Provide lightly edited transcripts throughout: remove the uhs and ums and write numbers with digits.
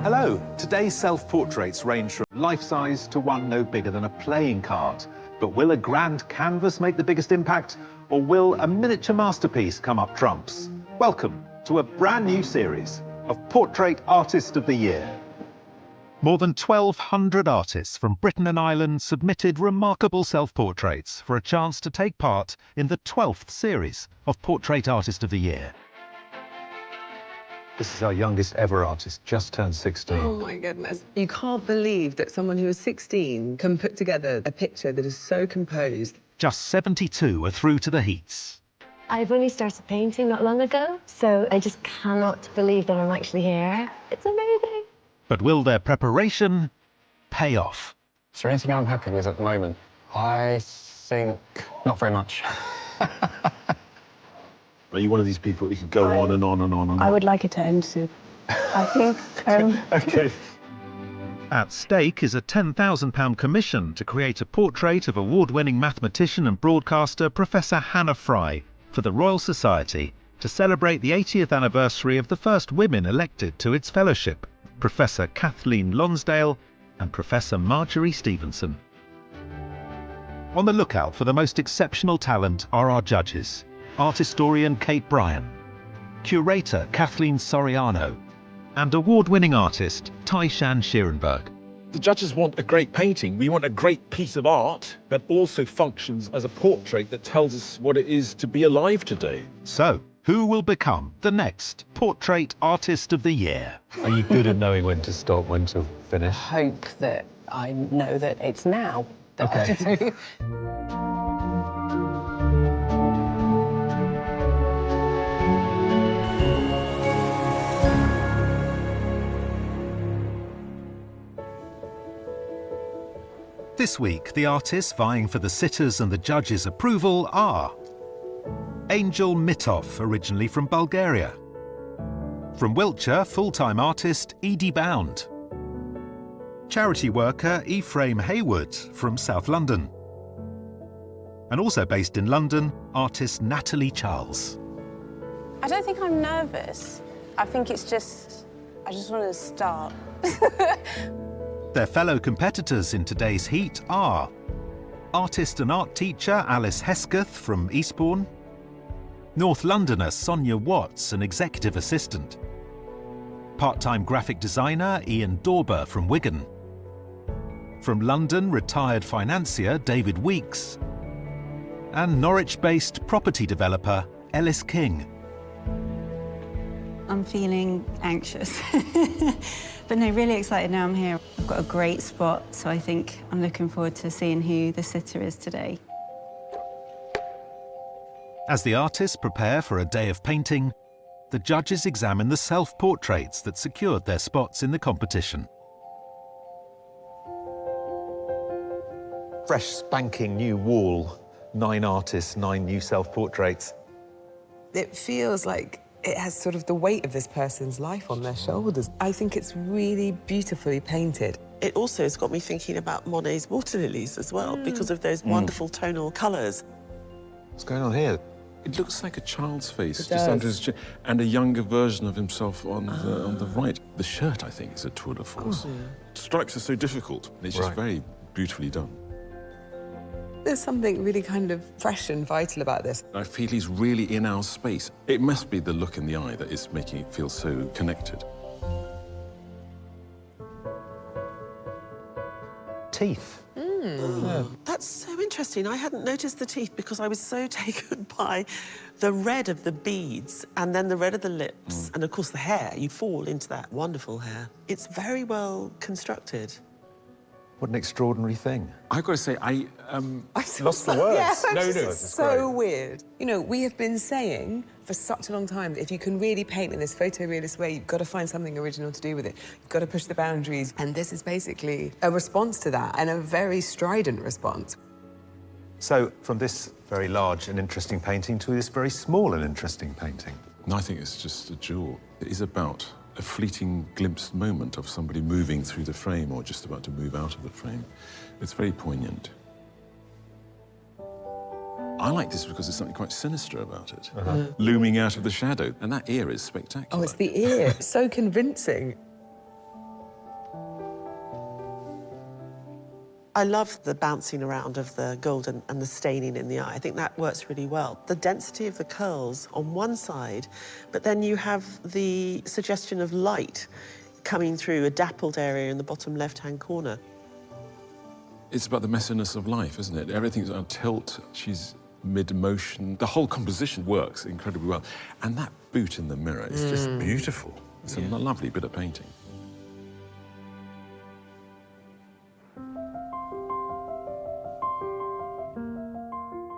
Hello. Today's self-portraits range from life-size to one no bigger than a playing card. But will a grand canvas make the biggest impact, or will a miniature masterpiece come up trumps? Welcome to a brand new series of Portrait Artist of the Year. More than 1,200 artists from Britain and Ireland submitted remarkable self-portraits for a chance to take part in the 12th series of Portrait Artist of the Year. This is our youngest ever artist, just turned 16. Oh my goodness. You can't believe that someone who is 16 can put together a picture that is so composed. Just 72 are through to the heats. I've only started painting not long ago, so I just cannot believe that I'm actually here. It's amazing. But will their preparation pay off? Is there anything I'm happy with at the moment? I think not very much. Are you one of these people who could go on and on and on and on? I would like it to end soon. I think. Okay. At stake is a £10,000 commission to create a portrait of award-winning mathematician and broadcaster Professor Hannah Fry for the Royal Society to celebrate the 80th anniversary of the first women elected to its fellowship, Professor Kathleen Lonsdale and Professor Marjorie Stevenson. On the lookout for the most exceptional talent are our judges: art historian Kate Bryan, curator Kathleen Soriano, and award-winning artist Taishan Schierenberg. The judges want a great painting. We want a great piece of art that also functions as a portrait that tells us what it is to be alive today. So, who will become the next Portrait Artist of the Year? Are you good at knowing when to stop, when to finish? Hope that I know that it's now. Okay. This week, the artists vying for the sitters' and the judges' approval are Angel Mitov, originally from Bulgaria. From Wiltshire, full-time artist Edie Bound. Charity worker Ephraim Hayward from South London. And also based in London, artist Natalie Charles. I don't think I'm nervous. I think it's just, I just want to start. Their fellow competitors in today's heat are artist and art teacher Alice Hesketh from Eastbourne, North Londoner Sonia Watts, an executive assistant, part-time graphic designer Ian Dorber from Wigan, from London retired financier David Weeks, and Norwich-based property developer Ellis King. I'm feeling anxious, but no, really excited now I'm here. I've got a great spot, so I think I'm looking forward to seeing who the sitter is today. As the artists prepare for a day of painting, the judges examine the self-portraits that secured their spots in the competition. Fresh, spanking new wall, 9 artists, 9 new self-portraits. It feels like it has sort of the weight of this person's life on their shoulders. I think it's really beautifully painted. It also has got me thinking about Monet's water lilies as well, because of those wonderful tonal colours. What's going on here? It looks like a child's face, It just does. under his chin, and a younger version of himself on the right. The shirt, I think, is a tour de force. Stripes are so difficult. It's just very beautifully done. There's something really kind of fresh and vital about this. I feel he's really in our space. It must be the look in the eye that is making it feel so connected. Teeth. That's so interesting. I hadn't noticed the teeth because I was so taken by the red of the beads and then the red of the lips and, of course, the hair. You fall into that wonderful hair. It's very well constructed. What an extraordinary thing. I've got to say, I Lost the words. Yeah, No, it's no, just it's so weird. You know, we have been saying for such a long time that if you can really paint in this photorealist way, you've got to find something original to do with it. You've got to push the boundaries. And this is basically a response to that, and a very strident response. So, from this very large and interesting painting to this very small and interesting painting. I think it's just a jewel. It is about a fleeting glimpsed moment of somebody moving through the frame or just about to move out of the frame. It's very poignant. I like this because there's something quite sinister about it, looming out of the shadow, and that ear is spectacular. Oh, it's the ear. So convincing. I love the bouncing around of the gold and the staining in the eye. I think that works really well. The density of the curls on one side, but then you have the suggestion of light coming through a dappled area in the bottom left-hand corner. It's about the messiness of life, isn't it? Everything's on tilt. She's mid-motion. The whole composition works incredibly well. And that boot in the mirror is just beautiful. It's a lovely bit of painting.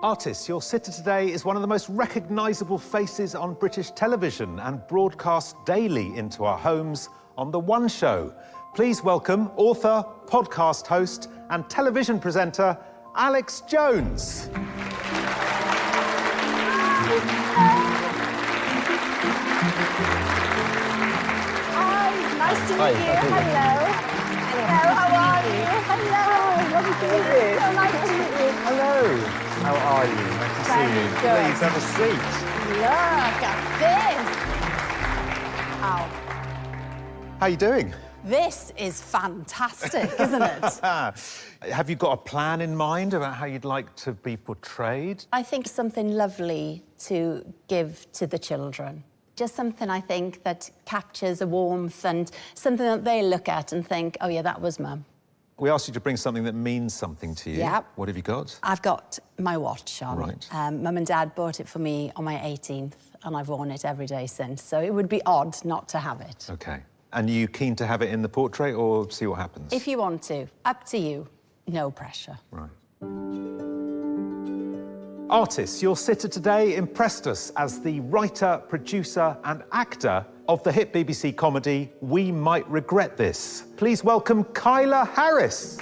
Artists, your sitter today is one of the most recognisable faces on British television and broadcast daily into our homes on The One Show. Please welcome author, podcast host and television presenter, Alex Jones. Hi, nice to meet you. Hello. Hello, how are you? Hello. Lovely to meet you. So nice to meet you. Hello. How are you? Nice to see you. Good. Please have a seat. Look at this. Ow. How are you doing? This is fantastic, isn't it? Have you got a plan in mind about how you'd like to be portrayed? I think something lovely to give to the children. Just something, I think, that captures a warmth and something that they look at and think, oh, yeah, that was Mum. We asked you to bring something that means something to you. Yeah. What have you got? I've got my watch on. Right. Mum and Dad bought it for me on my 18th, and I've worn it every day since, so it would be odd not to have it. OK. And are you keen to have it in the portrait or see what happens? If you want to. Up to you. No pressure. Right. Artists, your sitter today impressed us as the writer, producer and actor of the hit BBC comedy We Might Regret This. Please welcome Kyla Harris.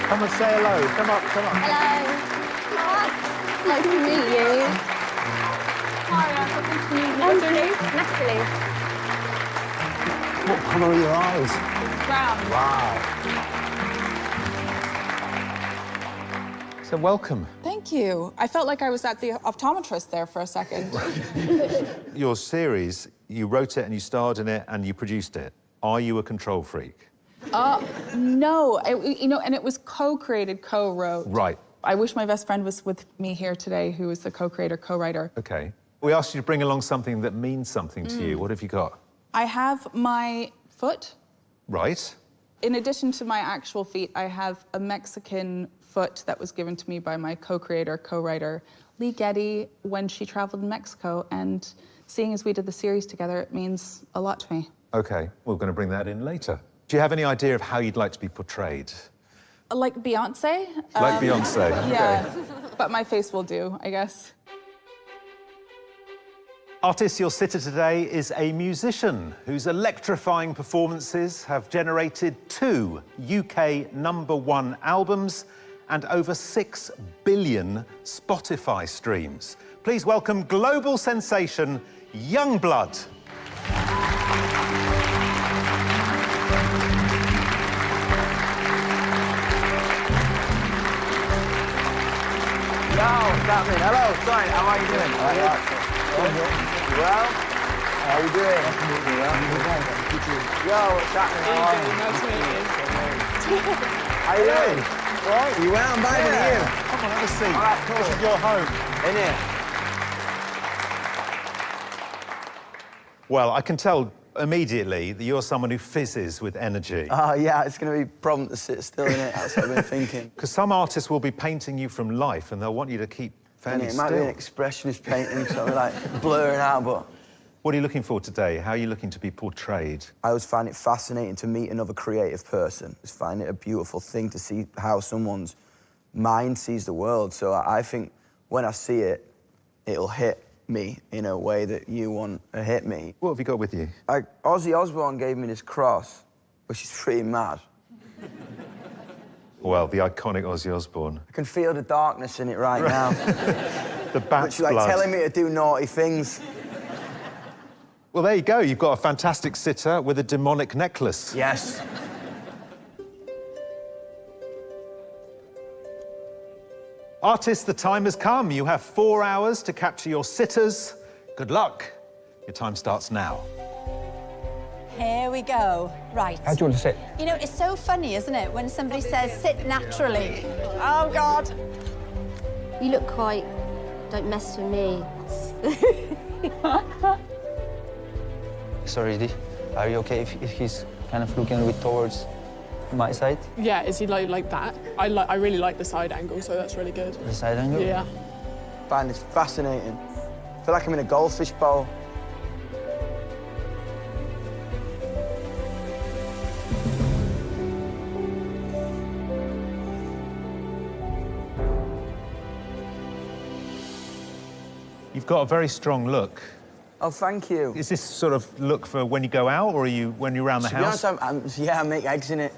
Come and say hello. Come up, come up. Hello. Nice to meet you. Hi, nice to meet you. What's your name? Natalie. What colour are your eyes? Brown. Wow. So welcome. Thank you. I felt like I was at the optometrist there for a second. Your series, you wrote it and you starred in it and you produced it. Are you a control freak? No, and it was co-created, co-wrote. Right. I wish my best friend was with me here today, who is the co-creator, co-writer. OK. We asked you to bring along something that means something to you. What have you got? I have my foot. Right. In addition to my actual feet, I have a Mexican foot that was given to me by my co-creator, co-writer, Lee Getty, when she traveled in Mexico. And seeing as we did the series together, it means a lot to me. OK, we're going to bring that in later. Do you have any idea of how you'd like to be portrayed? Like Beyonce. Like Beyonce? Yeah, Okay. but my face will do, I guess. Artist, your sitter today is a musician whose electrifying performances have generated 2 UK #1 albums and over 6 billion Spotify streams. Please welcome global sensation Yungblud. Yo, what's happening? Hello, sorry, how are you doing? You well? How you doing? Yo, what's happening? How are you? Nice to meet you. How you doing? Right? You well? I'm vibing with you. Come on, have a seat. All right, cool. This is your home. In here. Well, I can tell immediately that you're someone who fizzes with energy. Oh, yeah, it's going to be a problem to sit still in it. That's what I've been thinking. Because some artists will be painting you from life and they'll want you to keep fairly It still. might be an expressionist painting, so I'm like blurring out, but... What are you looking for today? How are you looking to be portrayed? I always find it fascinating to meet another creative person. Just find it a beautiful thing to see how someone's mind sees the world. So I think when I see it, it'll hit me in a way that you want to hit me. What have you got with you? Ozzy Osbourne gave me this cross, which is pretty mad. Well, the iconic Ozzy Osbourne. I can feel the darkness in it right now. The bat's Which, like, blood. telling me to do naughty things. Well, there you go. You've got a fantastic sitter with a demonic necklace. Yes. Artists, the time has come. You have 4 hours to capture your sitters. Good luck. Your time starts now. Here we go. Right. How do you want to sit? You know, it's so funny, isn't it, when somebody says sit naturally. Oh, God. You look quite... Don't mess with me. Sorry, Dee. Are you okay if he's kind of looking a bit towards my side? Yeah, is he like that? I really like the side angle, so that's really good. The side angle? Yeah. I find this fascinating. I feel like I'm in a goldfish bowl. You've got a very strong look. Oh, thank you. Is this sort of look for when you go out, or are you when you're around the house? To be honest, I make eggs in it.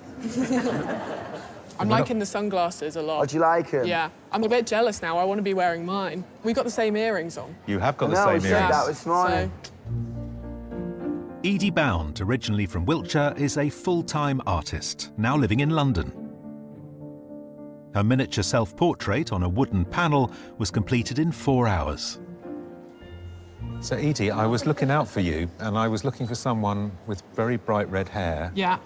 I'm liking the sunglasses a lot. Oh, do you like them? Yeah. I'm a bit jealous now. I want to be wearing mine. We got the same earrings on. You have got the same earrings. Yeah, that was morning. Edie Bound, originally from Wiltshire, is a full-time artist, now living in London. Her miniature self-portrait on a wooden panel was completed in 4 hours. So, Edie, I was looking out for you, and I was looking for someone with very bright red hair. Yeah.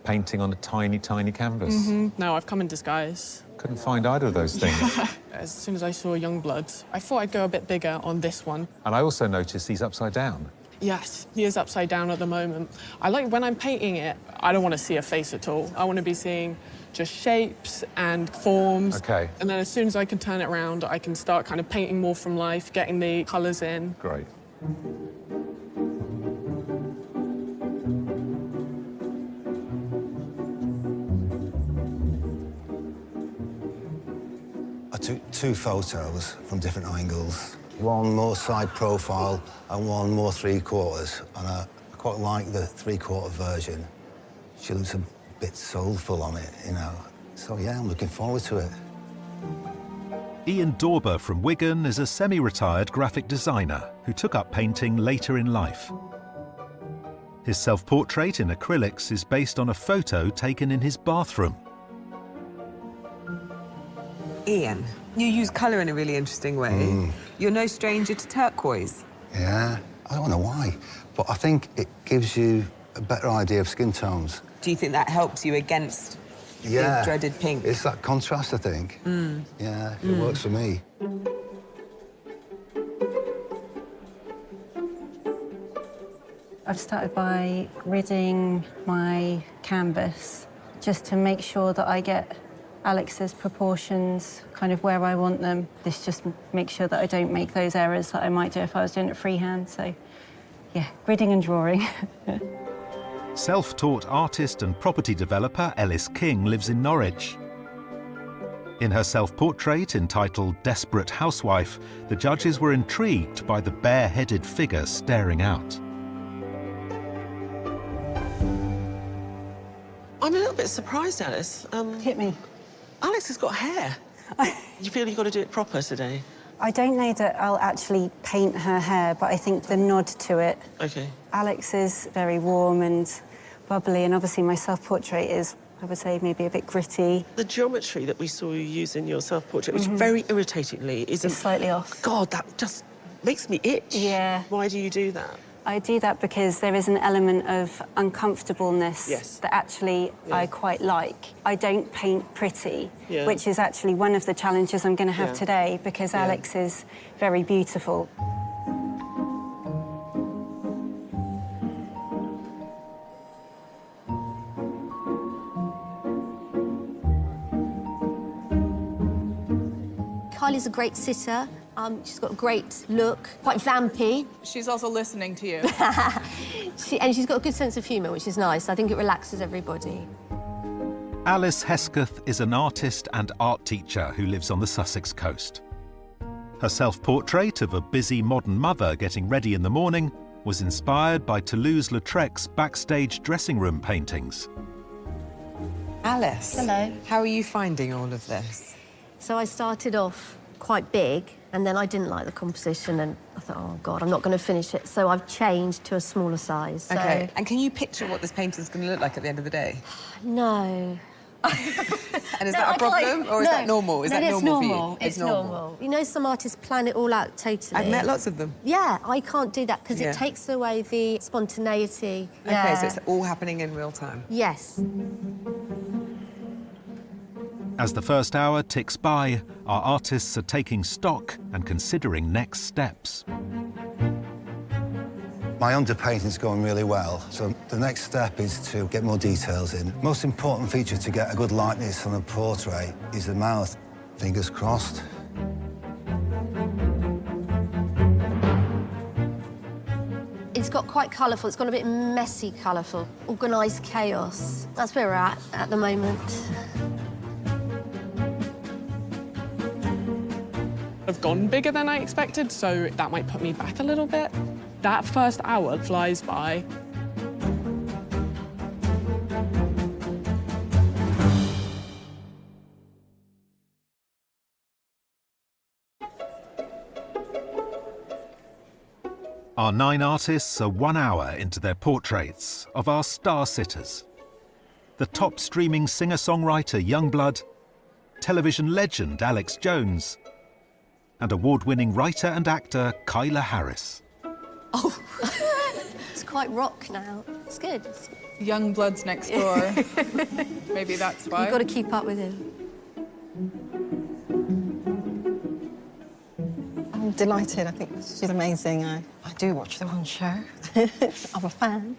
Painting on a tiny, tiny canvas. No, I've come in disguise. Couldn't find either of those things. As soon as I saw Yungblud, I thought I'd go a bit bigger on this one. And I also noticed he's upside down. Yes, he is upside down at the moment. I like when I'm painting it, I don't want to see a face at all. I want to be seeing just shapes and forms. Okay. And then as soon as I can turn it around, I can start kind of painting more from life, getting the colours in. Great. I took 2 photos from different angles. One more side profile and one more 3/4. And I quite like the 3/4 version. She looks a bit soulful on it, you know. So, yeah, I'm looking forward to it. Ian Dorber from Wigan is a semi-retired graphic designer who took up painting later in life. His self-portrait in acrylics is based on a photo taken in his bathroom. Ian, you use colour in a really interesting way. You're no stranger to turquoise. Yeah, I don't know why, but I think it gives you a better idea of skin tones. Do you think that helps you against the dreaded pink? It's that contrast, I think. Yeah, it works for me. I've started by ridding my canvas just to make sure that I get Alex's proportions kind of where I want them. This just makes sure that I don't make those errors that I might do if I was doing it freehand. So, yeah, ridding and drawing. Self-taught artist and property developer Ellis King lives in Norwich. In her self-portrait entitled Desperate Housewife, the judges were intrigued by the bare-headed figure staring out. I'm a little bit surprised, Alice. Hit me. Alex has got hair. You feel you've got to do it proper today? I don't know that I'll actually paint her hair, but I think the nod to it. OK. Alex is very warm and bubbly, and obviously my self-portrait is, I would say, maybe a bit gritty. The geometry that we saw you use in your self-portrait, which very irritatingly isn't... It's slightly off. God, that just makes me itch. Yeah. Why do you do that? I do that because there is an element of uncomfortableness that actually I quite like. I don't paint pretty, which is actually one of the challenges I'm going to have today because Alex is very beautiful. Kylie's a great sitter. She's got a great look, quite vampy. She's also listening to you. And she's got a good sense of humour, which is nice. I think it relaxes everybody. Alice Hesketh is an artist and art teacher who lives on the Sussex coast. Her self-portrait of a busy modern mother getting ready in the morning was inspired by Toulouse-Lautrec's backstage dressing room paintings. Alice. Hello. How are you finding all of this? So I started off quite big, and then I didn't like the composition, and I thought, oh, God, I'm not going to finish it. So I've changed to a smaller size. OK. And can you picture what this painting's going to look like at the end of the day? No. And is that a problem, or is that normal? Is that normal for you? It's normal. You know, some artists plan it all out totally. I've met lots of them. Yeah, I can't do that because it takes away the spontaneity. Okay, so it's all happening in real time. Yes. As the first hour ticks by, our artists are taking stock and considering next steps. My underpainting's going really well, so the next step is to get more details in. Most important feature to get a good likeness on a portrait is the mouth. Fingers crossed. It's got quite colourful. It's got a bit messy colourful. Organised chaos. That's where we're at the moment. I've gone bigger than I expected, so that might put me back a little bit. That first hour flies by. Our 9 artists are 1 hour into their portraits of our star-sitters. The top streaming singer-songwriter Yungblud, television legend Alex Jones, and award-winning writer and actor Kyla Harris. Oh, it's quite rock now. It's good. Yungblud's next door. Maybe that's why. You've got to keep up with him. I'm delighted. I think she's amazing. I do watch the one show. I'm a fan.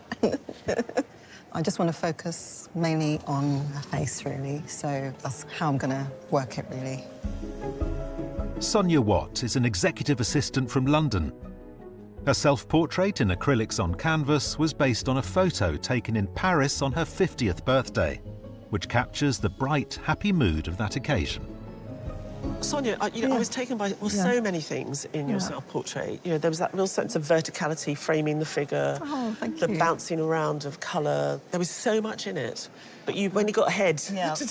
I just want to focus mainly on her face, really. So that's how I'm going to work it, really. Sonia Watt is an executive assistant from London. Her self-portrait in acrylics on canvas was based on a photo taken in Paris on her 50th birthday, which captures the bright, happy mood of that occasion. Sonia, I was taken by so many things in your self-portrait. You know, there was that real sense of verticality framing the figure, the bouncing around of colour. There was so much in it. But when you got ahead to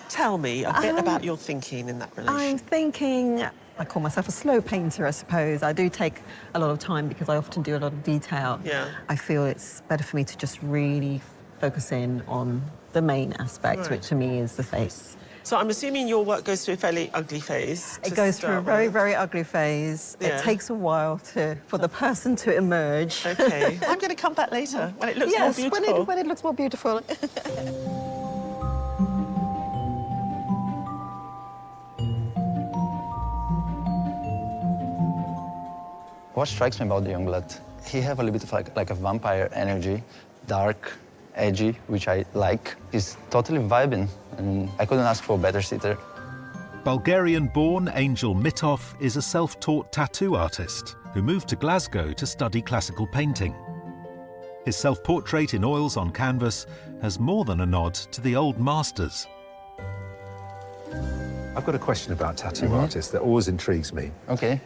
tell me a bit about your thinking in that relation. I'm thinking, I call myself a slow painter, I suppose. I do take a lot of time because I often do a lot of detail. Yeah. I feel it's better for me to just really focus in on the main aspect, which to me is the face. So I'm assuming your work goes through a fairly ugly phase. It goes through a very, very ugly phase. Yeah. It takes a while for the person to emerge. OK. I'm going to come back later when it looks more beautiful. When it looks more beautiful. What strikes me about the Yungblud, he have a little bit of like a vampire energy, dark, edgy, which I like. He's totally vibing, and I couldn't ask for a better sitter. Bulgarian-born Angel Mitov is a self-taught tattoo artist who moved to Glasgow to study classical painting. His self-portrait in oils on canvas has more than a nod to the old masters. I've got a question about tattoo artists that always intrigues me. OK.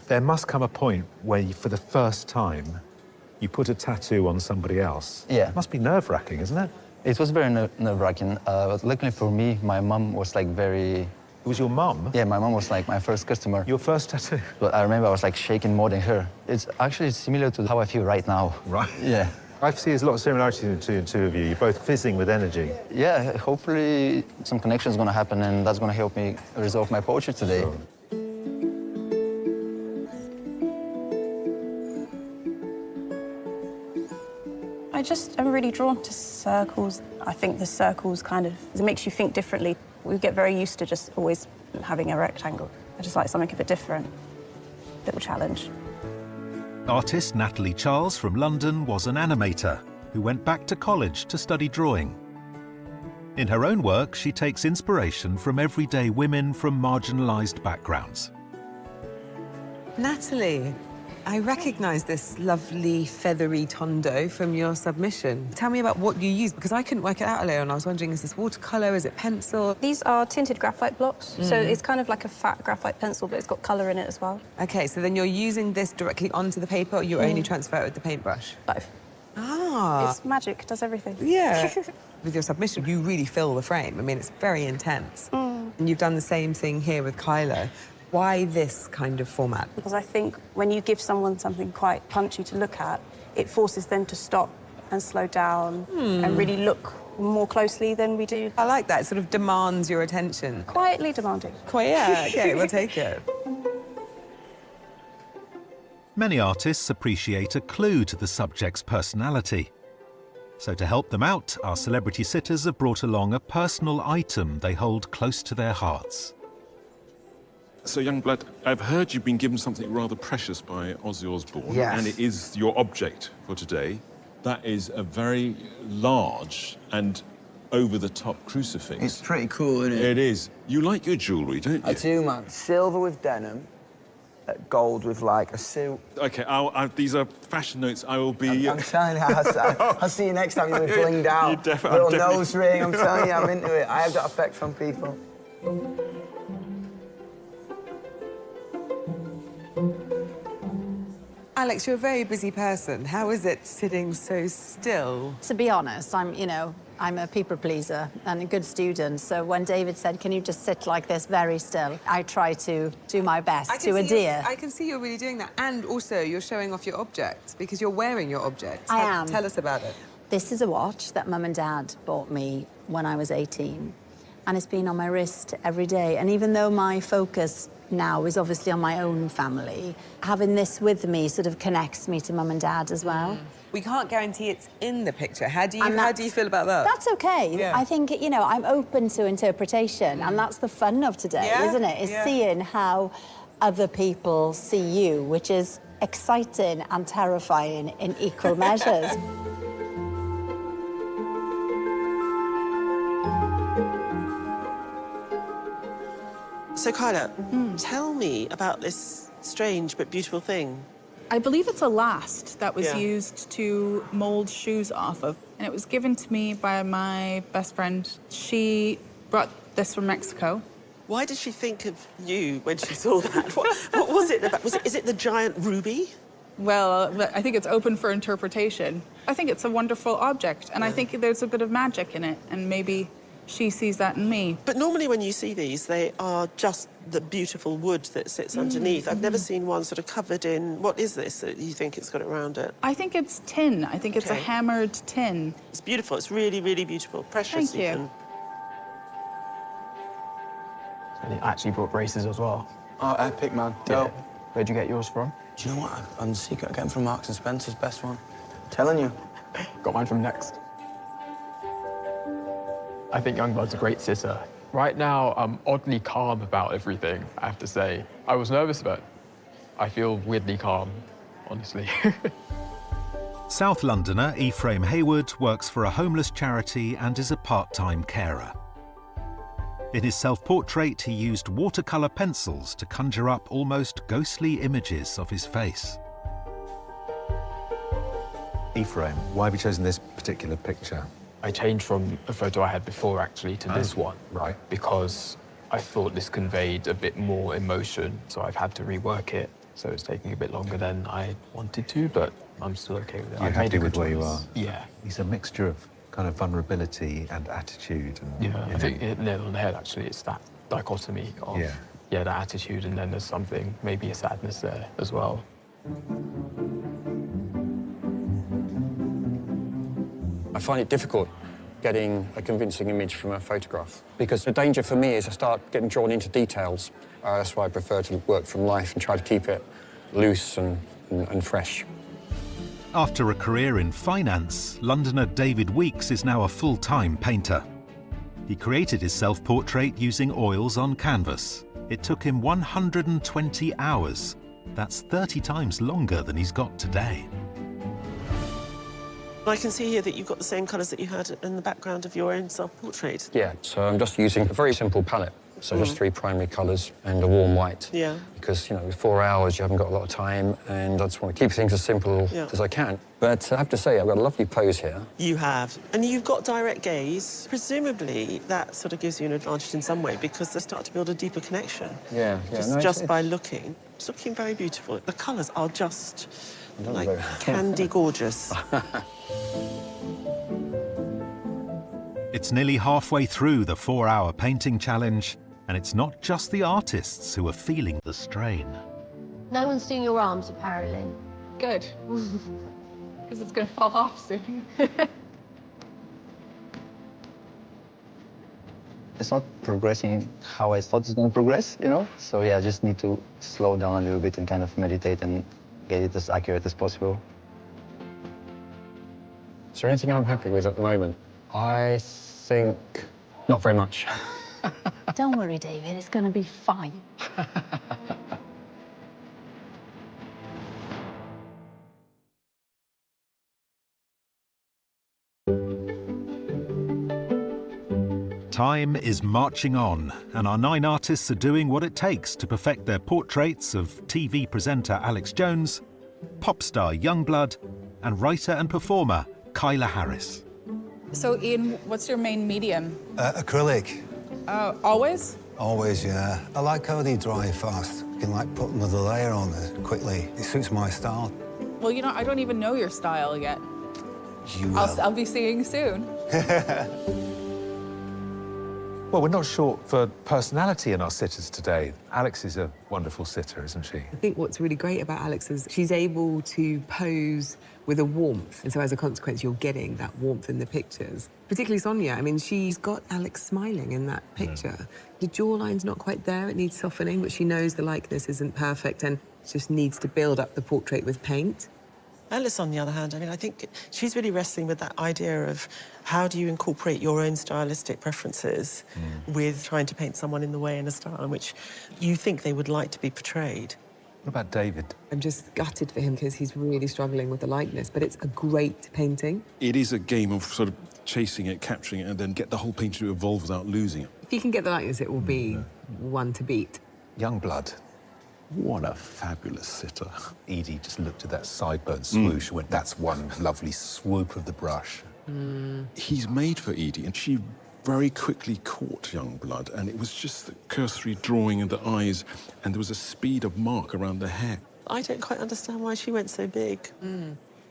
There must come a point where, for the first time, you put a tattoo on somebody else. Yeah. It must be nerve-wracking, isn't it? It was very nerve-wracking, but luckily for me, my mum was like very... It was your mum? Yeah, my mum was like my first customer. Your first tattoo? But I remember I was like shaking more than her. It's actually similar to how I feel right now. Right. Yeah. I see there's a lot of similarities between the two of you. You're both fizzing with energy. Yeah, hopefully some connection's gonna happen and that's gonna help me resolve my portrait today. Sure. I'm really drawn to circles. I think the circles it makes you think differently. We get very used to just always having a rectangle. I just like something a bit different, little challenge. Artist Natalie Charles from London was an animator who went back to college to study drawing. In her own work, she takes inspiration from everyday women from marginalised backgrounds. Natalie, I recognise this lovely feathery tondo from your submission. Tell me about what you use, because I couldn't work it out earlier, and I was wondering, is this watercolour, is it pencil? These are tinted graphite blocks, so it's kind of like a fat graphite pencil, but it's got colour in it as well. OK, so then you're using this directly onto the paper, or you only transfer it with the paintbrush? Both. Ah. It's magic, it does everything. Yeah. With your submission, you really fill the frame. I mean, it's very intense. And you've done the same thing here with Kyla. Why this kind of format? Because I think when you give someone something quite punchy to look at, it forces them to stop and slow down and really look more closely than we do. I like that. It sort of demands your attention. Quietly demanding. Yeah, okay, we'll take it. Many artists appreciate a clue to the subject's personality. So to help them out, our celebrity sitters have brought along a personal item they hold close to their hearts. So, Yungblud, I've heard you've been given something rather precious by Ozzy Osbourne. Yes. And it is your object for today. That is a very large and over-the-top crucifix. It's pretty cool, isn't it? It is. You like your jewellery, don't you? I do, man. Silver with denim, gold with, like, a suit. OK, these are fashion notes. I will be... I'm telling you, I'll see you next time you're blinged out. Little nose ring, I'm telling you, I'm into it. I have that effect on people. Alex, you're a very busy person. How is it sitting so still? To be honest, I'm a people pleaser and a good student. So when David said, can you just sit like this very still, I try to do my best to adhere. I can see you're really doing that. And also, you're showing off your object because you're wearing your object. I am. Tell us about it. This is a watch that Mum and Dad bought me when I was 18. And it's been on my wrist every day. And even though my focus now is obviously on my own family, having this with me sort of connects me to Mum and Dad as well. We can't guarantee it's in the picture. How do you feel about that? That's okay. Yeah. I think, you know, I'm open to interpretation, and that's the fun of today, isn't it? Is seeing how other people see you, which is exciting and terrifying in equal measures. So, Kyla, tell me about this strange but beautiful thing. I believe it's a last that was used to mold shoes off of. And it was given to me by my best friend. She brought this from Mexico. Why did she think of you when she saw that? What was it about? Is it the giant ruby? Well, I think it's open for interpretation. I think it's a wonderful object, and I think there's a bit of magic in it, and maybe she sees that in me. But normally when you see these, they are just the beautiful wood that sits underneath. I've never seen one sort of covered in... What is this that you think it's got it around it? I think it's tin. I think it's a hammered tin. It's beautiful. It's really, really beautiful. Precious. Thank you. And it actually brought braces as well. Oh, epic, man. Dope. Yeah. Where'd you get yours from? Do you know what? I'm secret. I get them from Marks and Spencer's, best one. Telling you. Got mine from Next. I think Yungblud's a great sitter. Right now, I'm oddly calm about everything, I have to say. I was nervous, but I feel weirdly calm, honestly. South Londoner Ephraim Hayward works for a homeless charity and is a part-time carer. In his self-portrait, he used watercolour pencils to conjure up almost ghostly images of his face. Ephraim, why have you chosen this particular picture? I changed from a photo I had before, actually, to this one. Right. Because I thought this conveyed a bit more emotion, so I've had to rework it. So it's taking a bit longer than I wanted to, but I'm still okay with it. You're happy with where you are? Yeah. It's a mixture of kind of vulnerability and attitude. And, Yeah, I think it nailed on the head, actually. It's that dichotomy of, that attitude, and then there's something, maybe a sadness there as well. I find it difficult getting a convincing image from a photograph because the danger for me is I start getting drawn into details. That's why I prefer to work from life and try to keep it loose and fresh. After a career in finance, Londoner David Weeks is now a full-time painter. He created his self-portrait using oils on canvas. It took him 120 hours. That's 30 times longer than he's got today. I can see here that you've got the same colours that you had in the background of your own self-portrait. Yeah, so I'm just using a very simple palette. So just 3 primary colours and a warm white. Yeah. Because, you know, with 4 hours, you haven't got a lot of time, and I just want to keep things as simple as I can. But I have to say, I've got a lovely pose here. You have. And you've got direct gaze. Presumably, that sort of gives you an advantage in some way because they start to build a deeper connection. Yeah, yeah. Just by looking. It's looking very beautiful. The colours are just, like, candy gorgeous. It's nearly halfway through the 4-hour painting challenge, and it's not just the artists who are feeling the strain. No one's doing your arms, apparently. Good. Because it's going to fall off soon. it's not progressing how I thought it's going to progress, you know? So yeah, I just need to slow down a little bit and kind of meditate and get it as accurate as possible. Is there anything I'm happy with at the moment? I think not very much. Don't worry, David, it's going to be fine. Time is marching on, and our 9 artists are doing what it takes to perfect their portraits of TV presenter Alex Jones, pop star Yungblud, and writer and performer Kyla Harris. So, Ian, what's your main medium? Acrylic. Always? Always, yeah. I like how they dry fast. You can, like, put another layer on it quickly. It suits my style. Well, you know, I don't even know your style yet. You will. I'll be seeing you soon. Well, we're not short for personality in our sitters today. Alex is a wonderful sitter, isn't she? I think what's really great about Alex is she's able to pose with a warmth, and so as a consequence, you're getting that warmth in the pictures. Particularly Sonia, I mean, she's got Alex smiling in that picture. The jawline's not quite there, it needs softening, but she knows the likeness isn't perfect and just needs to build up the portrait with paint. Alice, on the other hand, I mean, I think she's really wrestling with that idea of how do you incorporate your own stylistic preferences with trying to paint someone in the way and a style in which you think they would like to be portrayed. What about David? I'm just gutted for him because he's really struggling with the likeness, but it's a great painting. It is a game of sort of chasing it, capturing it, and then get the whole painting to evolve without losing it. If you can get the likeness, it will be one to beat. Yungblud. What a fabulous sitter. Edie just looked at that sideburn swoosh and went, that's one lovely swoop of the brush. He's made for Edie, and she very quickly caught Yungblud, and it was just the cursory drawing of the eyes, and there was a speed of mark around the hair. I don't quite understand why she went so big.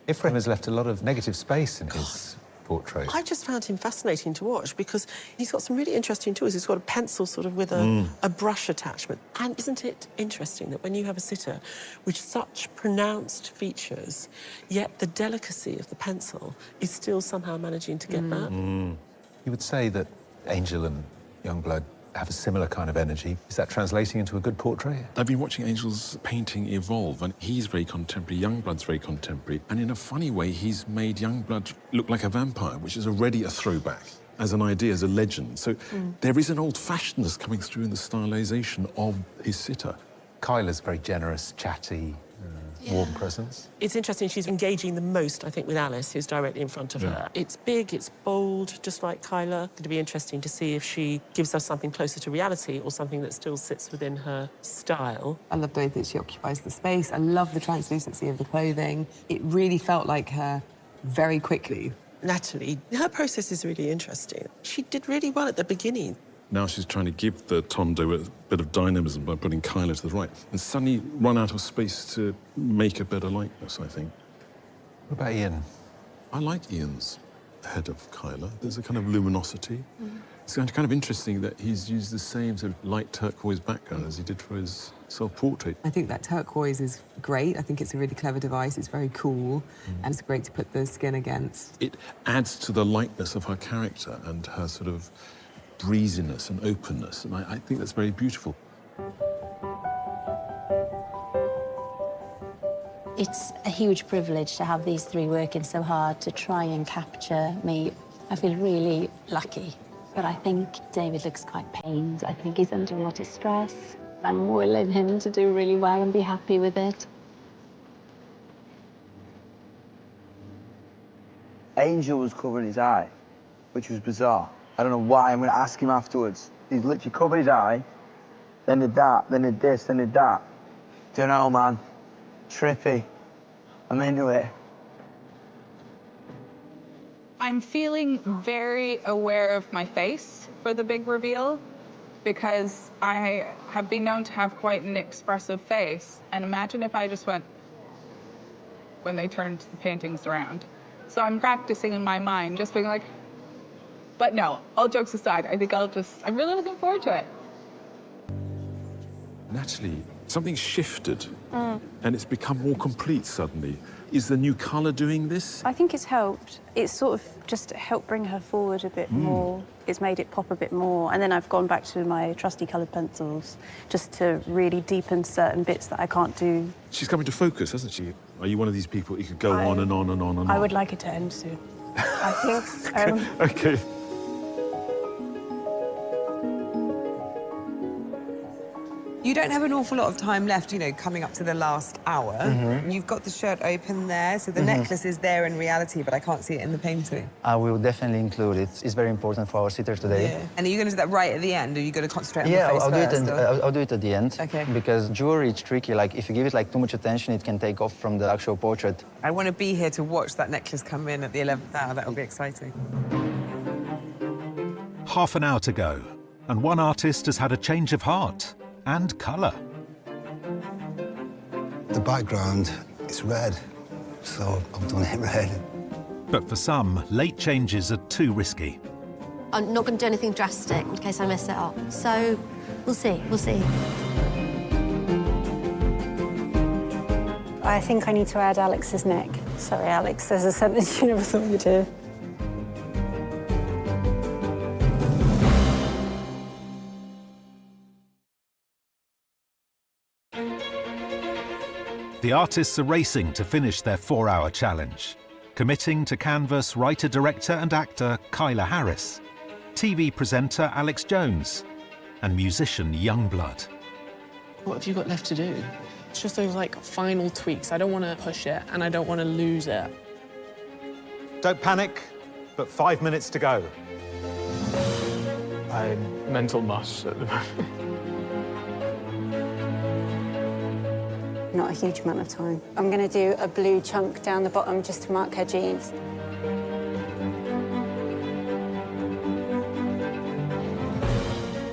Ephraim has left a lot of negative space in his portrait. I just found him fascinating to watch because he's got some really interesting tools. He's got a pencil sort of with a brush attachment. And isn't it interesting that when you have a sitter with such pronounced features, yet the delicacy of the pencil is still somehow managing to get that? You would say that Angel and Yungblud have a similar kind of energy. Is that translating into a good portrait? I've been watching Angel's painting evolve, and he's very contemporary, Youngblood's very contemporary, and in a funny way, he's made Yungblud look like a vampire, which is already a throwback as an idea, as a legend. So there is an old-fashionedness coming through in the stylization of his sitter. Kyla's very generous, chatty, warm presence. It's interesting, she's engaging the most, I think, with Alice, who's directly in front of her. It's big, it's bold, just like Kyla. It's going to be interesting to see if she gives us something closer to reality or something that still sits within her style. I love the way that she occupies the space. I love the translucency of the clothing. It really felt like her very quickly. Natalie, her process is really interesting. She did really well at the beginning. Now she's trying to give the Tondo a bit of dynamism by putting Kyla to the right, and suddenly run out of space to make a better likeness, I think. What about Ian? I like Ian's head of Kyla. There's a kind of luminosity. It's kind of interesting that he's used the same sort of light turquoise background as he did for his self-portrait. I think that turquoise is great. I think it's a really clever device. It's very cool, and it's great to put the skin against. It adds to the lightness of her character and her sort of breeziness and openness, and I think that's very beautiful. It's a huge privilege to have these three working so hard to try and capture me. I feel really lucky, but I think David looks quite pained. I think he's under a lot of stress. I'm willing him to do really well and be happy with it. Angel was covering his eye, which was bizarre. I don't know why. I'm going to ask him afterwards. He's literally covered his eye, then did that, then did this, then did that. Don't know, man. Trippy. I'm into it. I'm feeling very aware of my face for the big reveal because I have been known to have quite an expressive face. And imagine if I just went when they turned the paintings around. So I'm practicing in my mind, just being like, but no, all jokes aside, I think I'm really looking forward to it. Natalie Something's shifted, and it's become more complete suddenly. Is the new colour doing this? I think it's helped. It's sort of just helped bring her forward a bit more. It's made it pop a bit more. And then I've gone back to my trusty coloured pencils just to really deepen certain bits that I can't do. She's coming to focus, hasn't she? Are you one of these people who could go on and on and on and on? I would like it to end soon. I think. Okay. You don't have an awful lot of time left, you know, coming up to the last hour. You've got the shirt open there, so the necklace is there in reality, but I can't see it in the painting. I will definitely include it. It's very important for our sitter today. Yeah. And are you going to do that right at the end, or are you going to concentrate on Yeah, the face I'll first? do it. I'll do it at the end. Okay. Because jewelry is tricky. Like, if you give it like too much attention, it can take off from the actual portrait. I want to be here to watch that necklace come in at the 11th hour. That'll be exciting. Half an hour to go, and one artist has had a change of heart and colour. The background is red, so I've done it red. But for some, late changes are too risky. I'm not going to do anything drastic in case I mess it up. So we'll see, we'll see. I think I need to add Alex's neck. Sorry, Alex, there's a sentence you never thought you'd hear. The artists are racing to finish their 4-hour challenge, committing to canvas writer, director and actor Kyla Harris, TV presenter Alex Jones, and musician Yungblud. What have you got left to do? It's just those, like, final tweaks. I don't want to push it, and I don't want to lose it. Don't panic, but 5 minutes to go. I'm mental mush at the moment. Not a huge amount of time. I'm going to do a blue chunk down the bottom just to mark her jeans.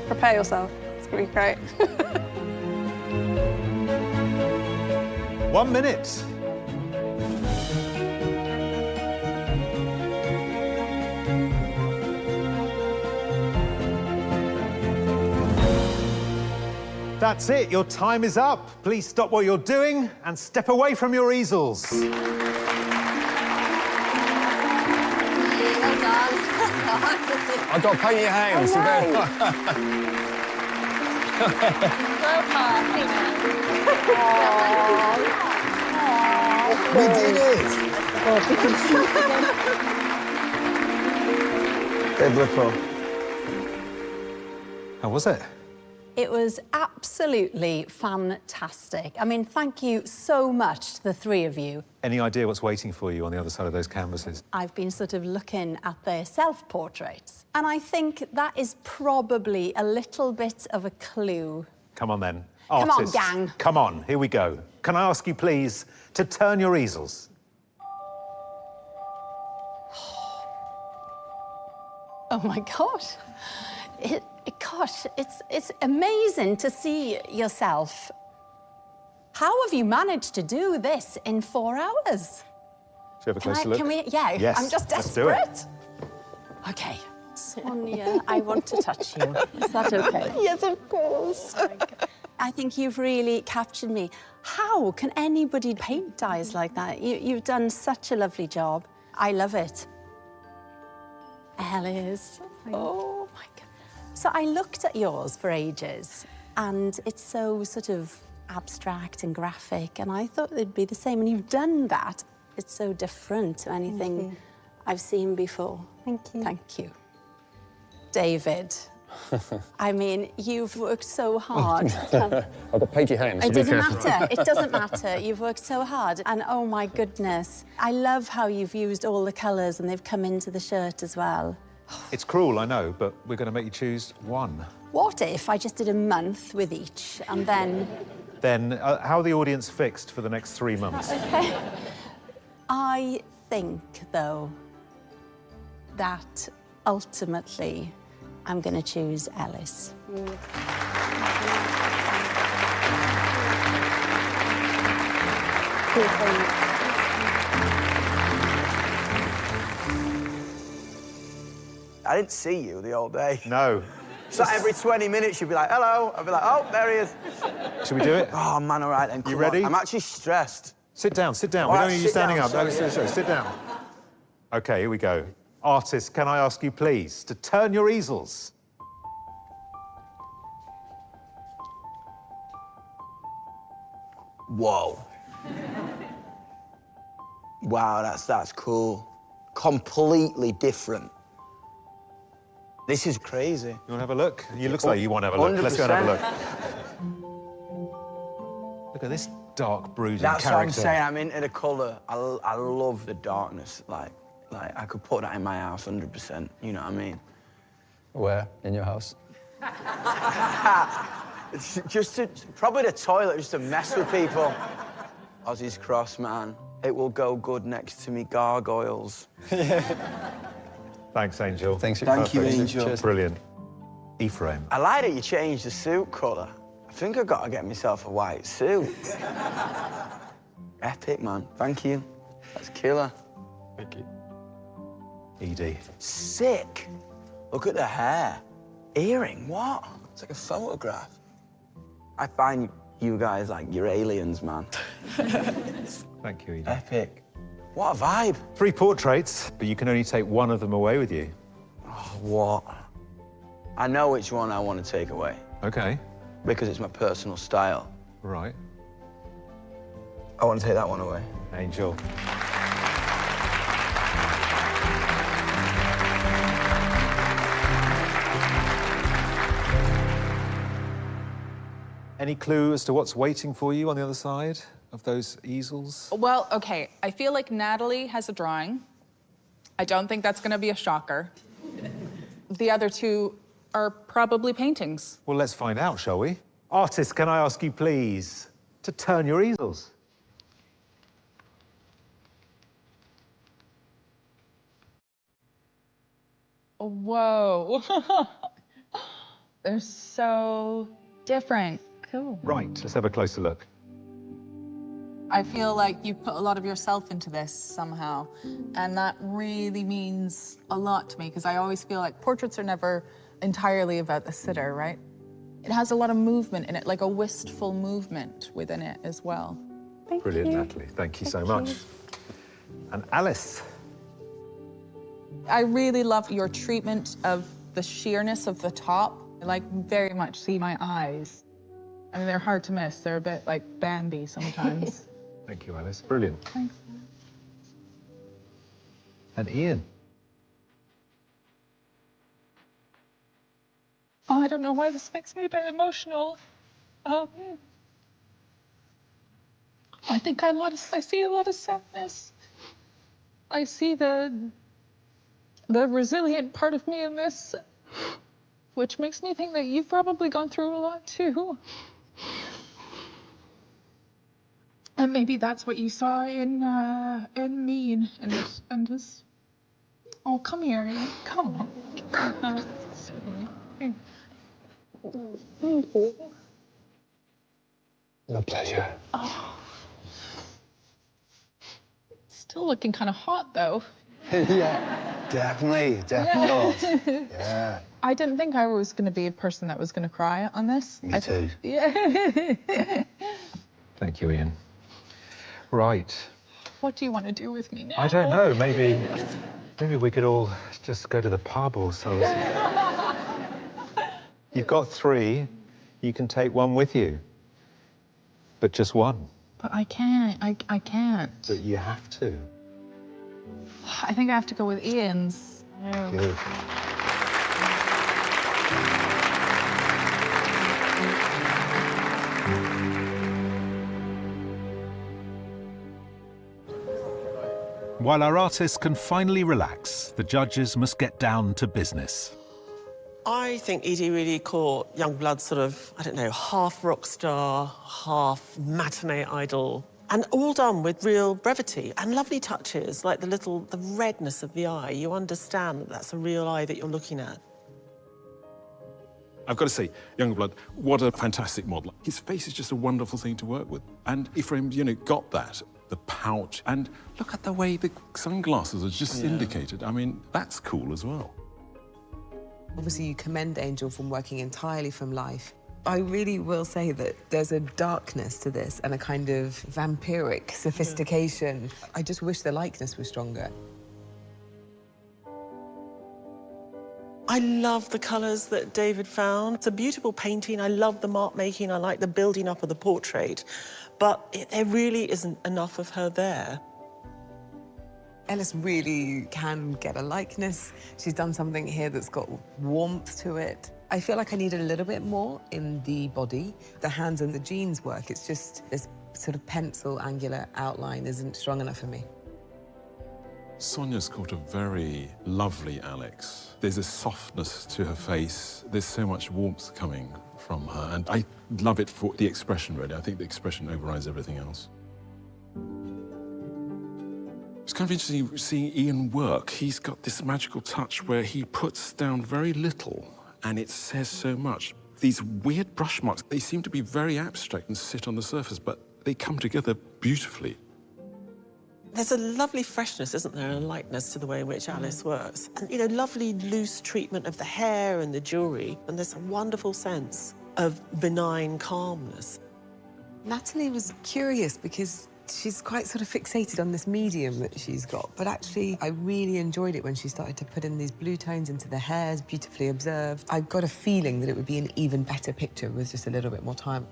Prepare yourself. It's going to be great. 1 minute. That's it, your time is up. Please stop what you're doing and step away from your easels. Well done. I've got to paint your hands. Oh, no. We did it! How was it? It was absolutely fantastic. I mean, thank you so much to the three of you. Any idea what's waiting for you on the other side of those canvases? I've been sort of looking at their self-portraits, and I think that is probably a little bit of a clue. Come on, then. Come on, Artists, gang. Come on, here we go. Can I ask you, please, to turn your easels? Oh, my gosh. Gosh, it's amazing to see yourself. How have you managed to do this in 4 hours? Should we have a closer look? Can we? Yeah, Yes, I'm just let's do it. desperate. Okay. Sonia, I want to touch you. Is that okay? Yes, of course. I think you've really captured me. How can anybody paint eyes like that? You've done such a lovely job. I love it. Alice. Oh, my God. So I looked at yours for ages, and it's so sort of abstract and graphic, and I thought it'd be the same, and you've done that. It's so different to anything I've seen before. Thank you. Thank you. David, I mean, you've worked so hard. I've got to paint your hands. It so be doesn't careful. matter. It doesn't matter. You've worked so hard. And oh, my goodness. I love how you've used all the colours and they've come into the shirt as well. It's cruel, I know, but we're going to make you choose one. What if I just did a month with each and then... Then, how are the audience fixed for the next 3 months? Okay. I think, though, that ultimately I'm going to choose Alice. I didn't see you the whole day. No. So every 20 minutes, you'd be like, hello. I'd be like, oh, there he is. Should we do it? Oh, man, all right then. You ready? I'm actually stressed. Sit down, sit down. All We right, don't need you sit standing down, up. sorry, Sorry, sit down. OK, here we go. Artists, can I ask you, please, to turn your easels? Whoa. Wow, that's cool. Completely different. This is crazy. You want to have a look? You looks like you want to have a look. 100%. Let's go and have a look. Look at this dark, brooding That's character. what I'm saying. I'm into the colour. I love the darkness. Like I could put that in my house 100%. You know what I mean? Where? In your house? It's just probably the toilet, just to mess with people. Ozzy's cross, man. It will go good next to me gargoyles. Thanks, Angel. Thanks. Thank you, Angel. Cheers. Brilliant. Ephraim. I like that you changed the suit colour. I think I've got to get myself a white suit. Epic, man. Thank you. That's killer. Thank you. Edie. Sick. Look at the hair. Earring, what? It's like a photograph. I find you guys like you're aliens, man. Thank you, Edie. Epic. What a vibe. 3 portraits, but you can only take one of them away with you. Oh, what? I know which one I want to take away. OK. Because it's my personal style. Right. I want to take that one away. Angel. Any clue as to what's waiting for you on the other side of those easels? Well, okay, I feel like Natalie has a drawing. I don't think that's gonna be a shocker. The other 2 are probably paintings. Well, let's find out, shall we? Artists, can I ask you, please, to turn your easels? Whoa. They're so different. Cool. Right, let's have a closer look. I feel like you put a lot of yourself into this somehow, and that really means a lot to me, because I always feel like portraits are never entirely about the sitter, right? It has a lot of movement in it, like a wistful movement within it as well. Brilliant, Natalie. Thank you so much. And Alice. I really love your treatment of the sheerness of the top. I like very much see my eyes. I mean, they're hard to miss. They're a bit like Bambi sometimes. Thank you, Alice. Brilliant. Thanks. And Ian. Oh, I don't know why this makes me a bit emotional. I think I see a lot of sadness. I see the resilient part of me in this, which makes me think that you've probably gone through a lot too. And maybe that's what you saw in me and just. Oh, come here, Ian. Come on. My pleasure. Oh. Still looking kind of hot, though. Yeah, definitely. Yeah. I didn't think I was going to be a person that was going to cry on this. Me too. Yeah. Thank you, Ian. Right. What do you want to do with me now? I don't know. Maybe we could all just go to the pub or something. You've got 3. You can take one with you. But just one. But I can't. I can't. But you have to. I think I have to go with Ian's. No. Good. While our artists can finally relax, the judges must get down to business. I think Edie really caught Yungblud sort of, I don't know, half rock star, half matinee idol, and all done with real brevity and lovely touches, like the redness of the eye. You understand that that's a real eye that you're looking at. I've got to say, Yungblud, what a fantastic model. His face is just a wonderful thing to work with. And Ephraim, got that, the pout, and look at the way the sunglasses are just indicated. I mean, that's cool as well. Obviously, you commend Angel from working entirely from life. I really will say that there's a darkness to this and a kind of vampiric sophistication. I just wish the likeness was stronger. I love the colours that David found. It's a beautiful painting. I love the mark making. I like the building up of the portrait. But there really isn't enough of her there. Ellis really can get a likeness. She's done something here that's got warmth to it. I feel like I needed a little bit more in the body. The hands and the jeans work. It's just this sort of pencil angular outline isn't strong enough for me. Sonia's caught a very lovely Alex. There's a softness to her face. There's so much warmth coming from her, and I love it for the expression, really. I think the expression overrides everything else. It's kind of interesting seeing Ian work. He's got this magical touch where he puts down very little, and it says so much. These weird brush marks, they seem to be very abstract and sit on the surface, but they come together beautifully. There's a lovely freshness, isn't there, and a lightness to the way in which Alice works. And, you know, lovely loose treatment of the hair and the jewellery, and there's a wonderful sense of benign calmness. Natalie was curious because she's quite sort of fixated on this medium that she's got, but actually I really enjoyed it when she started to put in these blue tones into the hairs, beautifully observed. I got a feeling that it would be an even better picture with just a little bit more time.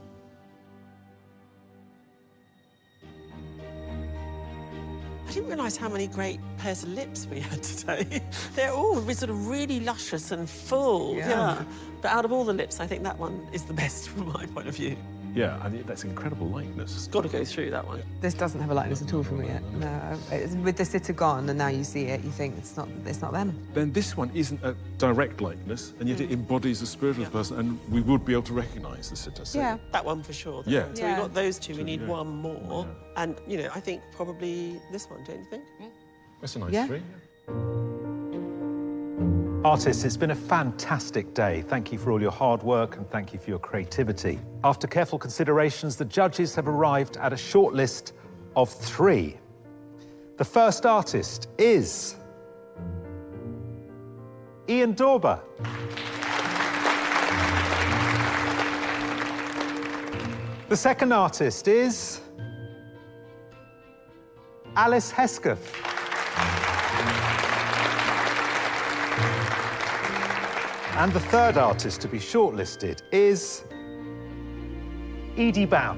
I didn't realise how many great pairs of lips we had today. They're all sort of really luscious and full, yeah. But out of all the lips, I think that one is the best from my point of view. Yeah, I think that's incredible likeness. It's got to go through that one. This doesn't have a likeness at all for me yet. No, with the sitter gone and now you see it, you think it's not them. Then this one isn't a direct likeness, and yet it embodies the spirit of the person, and we would be able to recognise the sitter. So. Yeah, that one for sure. Yeah. So we've got those two, we need yeah. one more. Yeah. And, you know, I think probably this one, don't you think? That's a nice three. Artists, it's been a fantastic day. Thank you for all your hard work and thank you for your creativity. After careful considerations, the judges have arrived at a short list of 3. The first artist is Ian Dorber. The second artist is Alice Hesketh. And the third artist to be shortlisted is Edie Bown.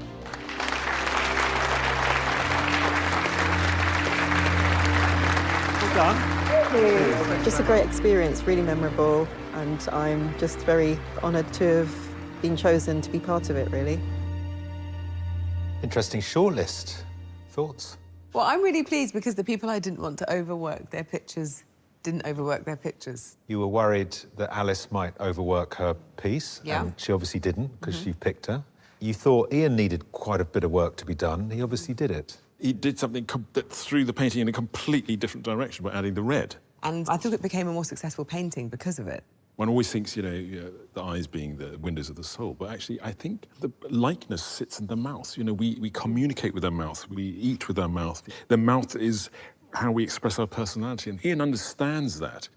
Well done. Just a great experience, really memorable, and I'm just very honoured to have been chosen to be part of it, really. Interesting shortlist. Thoughts? Well, I'm really pleased because the people I didn't want to overwork their pictures didn't overwork their pictures. You were worried that Alice might overwork her piece, Yeah. and she obviously didn't, because you picked her. You thought Ian needed quite a bit of work to be done. He obviously did it. He did something that threw the painting in a completely different direction by adding the red. And I thought it became a more successful painting because of it. One always thinks, you know, the eyes being the windows of the soul, but actually I think the likeness sits in the mouth. You know, we communicate with our mouth, we eat with our mouth. The mouth is how we express our personality, and Ian understands that.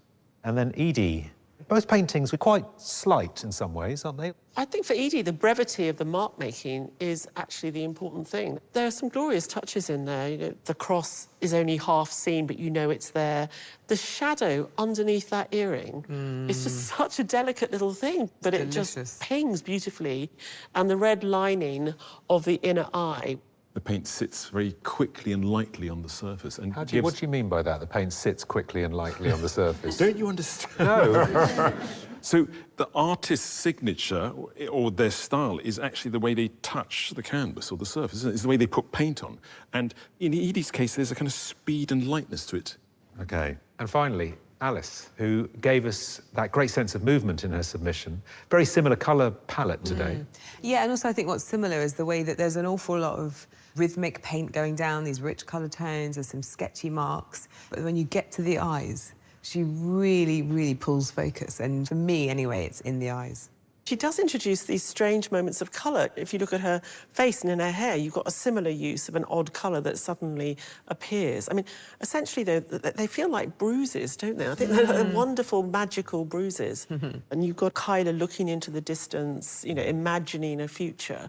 And then Edie, both paintings were quite slight in some ways, aren't they? I think for Edie, the brevity of the mark making is actually the important thing. There are some glorious touches in there. You know, the cross is only half seen, but you know it's there. The shadow underneath that earring is just such a delicate little thing, but it just pings beautifully. And the red lining of the inner eye. The paint sits very quickly and lightly on the surface. And What do you mean by that? The paint sits quickly and lightly on the surface? Don't you understand? No. So the artist's signature, or their style, is actually the way they touch the canvas or the surface, isn't it? It's the way they put paint on. And in Edie's case, there's a kind of speed and lightness to it. OK. And finally, Alice, who gave us that great sense of movement in her submission. Very similar colour palette today. Yeah, and also I think what's similar is the way that there's an awful lot of rhythmic paint going down, these rich colour tones, there's some sketchy marks. But when you get to the eyes, she really, really pulls focus. And for me, anyway, it's in the eyes. She does introduce these strange moments of colour. If you look at her face and in her hair, you've got a similar use of an odd colour that suddenly appears. I mean, essentially, they feel like bruises, don't they? I think they're wonderful, magical bruises. And you've got Kyla looking into the distance, you know, imagining a future.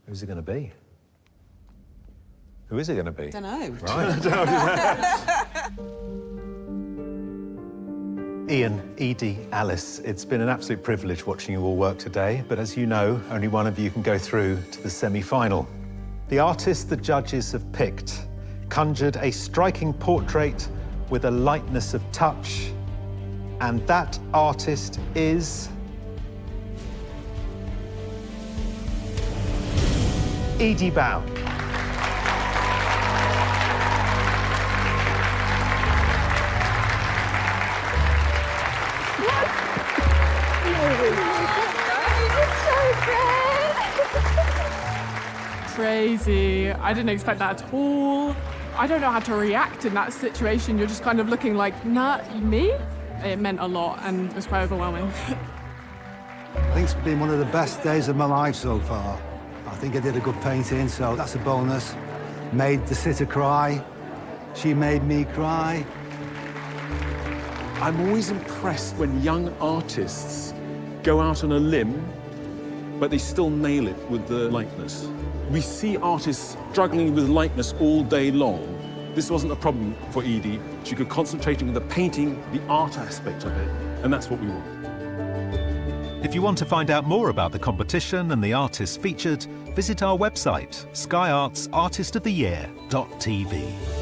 Who's it going to be? Who is it going to be? Don't know. Right. Ian, Edie, Alice, it's been an absolute privilege watching you all work today, but as you know, only one of you can go through to the semi-final. The artist the judges have picked conjured a striking portrait with a lightness of touch, and that artist is... Edie Bound. Crazy. I didn't expect that at all. I don't know how to react in that situation. You're just kind of looking like, not me? It meant a lot and it was quite overwhelming. I think it's been one of the best days of my life so far. I think I did a good painting, so that's a bonus. Made the sitter cry. She made me cry. I'm always impressed when young artists go out on a limb, but they still nail it with the likeness. We see artists struggling with likeness all day long. This wasn't a problem for Edie. She could concentrate on the painting, the art aspect of it, and that's what we want. If you want to find out more about the competition and the artists featured, visit our website, skyartsartistoftheyear.tv.